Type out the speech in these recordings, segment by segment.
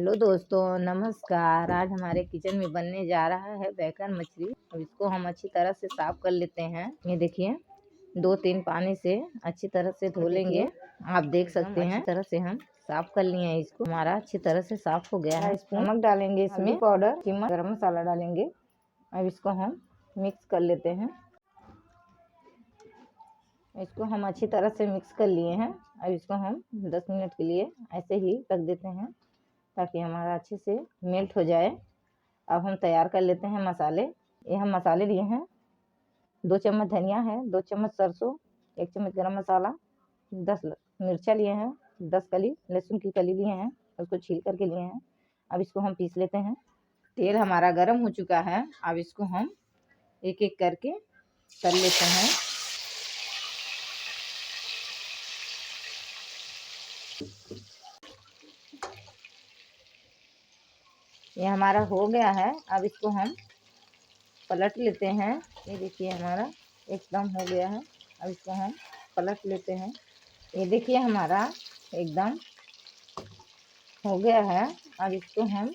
Hello दोस्तों, नमस्कार। आज हमारे किचन में बनने जा रहा है बैगन मछली। अब इसको हम अच्छी तरह से साफ कर लेते हैं। ये देखिए 2-3 पानी से अच्छी तरह से धो लेंगे। आप देख सकते हैं अच्छी तरह से हम साफ कर लिए हैं। इसको हमारा अच्छी तरह से साफ हो गया है। नमक डालेंगे, इसमें पाउडर, कीमक, गरम मसाला डालेंगे। अब इसको हम मिक्स कर लेते हैं। इसको हम अच्छी तरह से मिक्स कर लिए हैं। अब इसको हम 10 मिनट के लिए ऐसे ही रख देते हैं ताकि हमारा अच्छे से मेल्ट हो जाए। अब हम तैयार कर लेते हैं मसाले। ये हम मसाले लिए हैं, 2 चम्मच धनिया है, 2 चम्मच सरसों, 1 चम्मच गरम मसाला, 10 मिर्चा लिए हैं, 10 कली लहसुन की कली लिए हैं, उसको छील करके लिए हैं। अब इसको हम पीस लेते हैं। तेल हमारा गर्म हो चुका है। अब इसको हम एक एक करके तल लेते हैं। ये हमारा हो गया है। अब इसको हम पलट लेते हैं। ये देखिए हमारा एकदम हो गया है। अब इसको हम पलट लेते हैं। ये देखिए हमारा एकदम हो गया है। अब इसको हम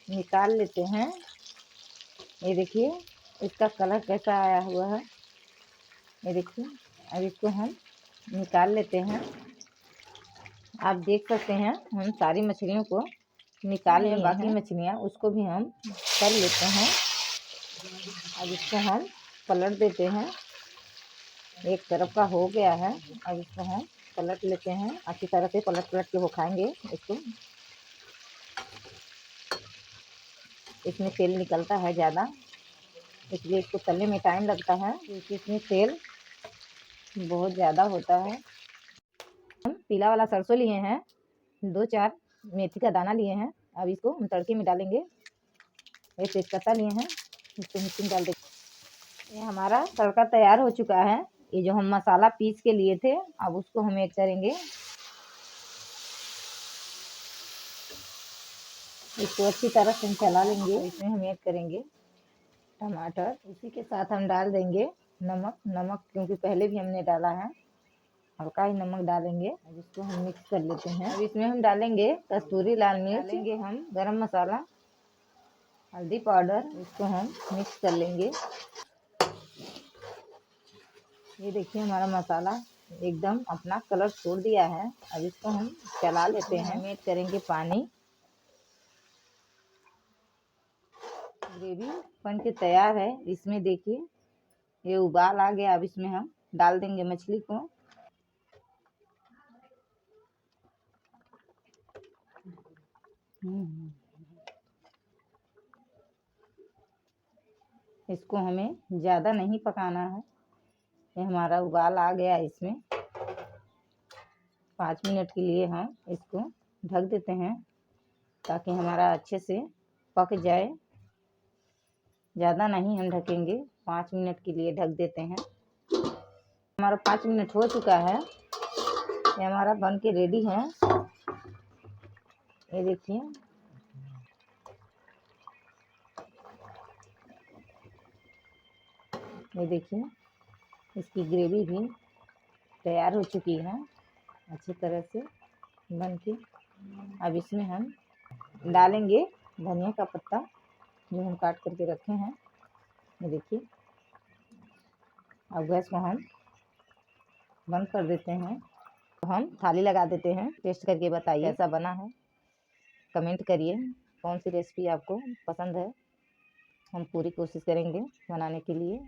निकाल लेते हैं। ये देखिए इसका कलर कैसा आया हुआ है। ये देखिए अब इसको हम निकाल लेते हैं। आप देख सकते हैं हम सारी मछलियों को निकाल लिए। बाकी मछलियाँ उसको भी हम कर लेते हैं। अब इसको हम पलट देते हैं। एक तरफ का हो गया है। अब इसको हम पलट लेते हैं। अच्छी तरह से पलट के वो खाएंगे इसको। इसमें तेल निकलता है ज़्यादा, इसलिए इसको तलने में टाइम लगता है क्योंकि इसमें तेल बहुत ज़्यादा होता है। हम पीला वाला सरसों लिए हैं, 2-4 मेथी का दाना लिए हैं। अब इसको हम तड़के में डालेंगे। एक तेजपत्ता लिए हैं, इसको मिक्सी में डाल देंगे। ये हमारा तड़का तैयार हो चुका है। ये जो हम मसाला पीस के लिए थे, अब उसको हम ऐड करेंगे। इसको अच्छी तरह से चला लेंगे। इसमें हम ऐड करेंगे टमाटर। इसी के साथ हम डाल देंगे नमक क्योंकि पहले भी हमने डाला है। हल्का ही नमक डालेंगे। अब इसको हम मिक्स कर लेते हैं। अब इसमें हम डालेंगे कस्तूरी लाल मिर्च, डालेंगे हम गरम मसाला, हल्दी पाउडर। इसको हम मिक्स कर लेंगे। ये देखिए हमारा मसाला एकदम अपना कलर छोड़ दिया है। अब इसको हम चला लेते हैं। ऐड करेंगे पानी। ग्रेवी बन के तैयार है। इसमें देखिए ये उबाल आ गया। अब इसमें हम डाल देंगे मछली को। इसको हमें ज़्यादा नहीं पकाना है। ये हमारा उबाल आ गया। इसमें 5 मिनट के लिए हम इसको ढक देते हैं ताकि हमारा अच्छे से पक जाए। ज़्यादा नहीं हम ढकेंगे, 5 मिनट के लिए ढक देते हैं। हमारा 5 मिनट हो चुका है। ये हमारा बन के रेडी है। ये देखिए इसकी ग्रेवी भी तैयार हो चुकी है अच्छी तरह से बन के। अब इसमें हम डालेंगे धनिया का पत्ता जो हम काट करके रखे हैं। ये देखिए अब गैस को हम बंद कर देते हैं। तो हम थाली लगा देते हैं। टेस्ट करके बताइए कैसा बना है, कमेंट करिए कौन सी रेसिपी आपको पसंद है। हम पूरी कोशिश करेंगे बनाने के लिए।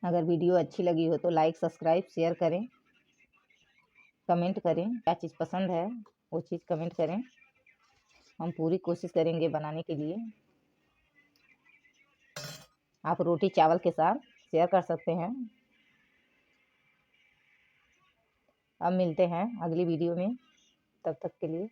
अगर वीडियो अच्छी लगी हो तो लाइक, सब्सक्राइब, शेयर करें, कमेंट करें। क्या चीज़ पसंद है वो चीज़ कमेंट करें। हम पूरी कोशिश करेंगे बनाने के लिए। आप रोटी चावल के साथ शेयर कर सकते हैं। अब मिलते हैं अगली वीडियो में, तब तक के लिए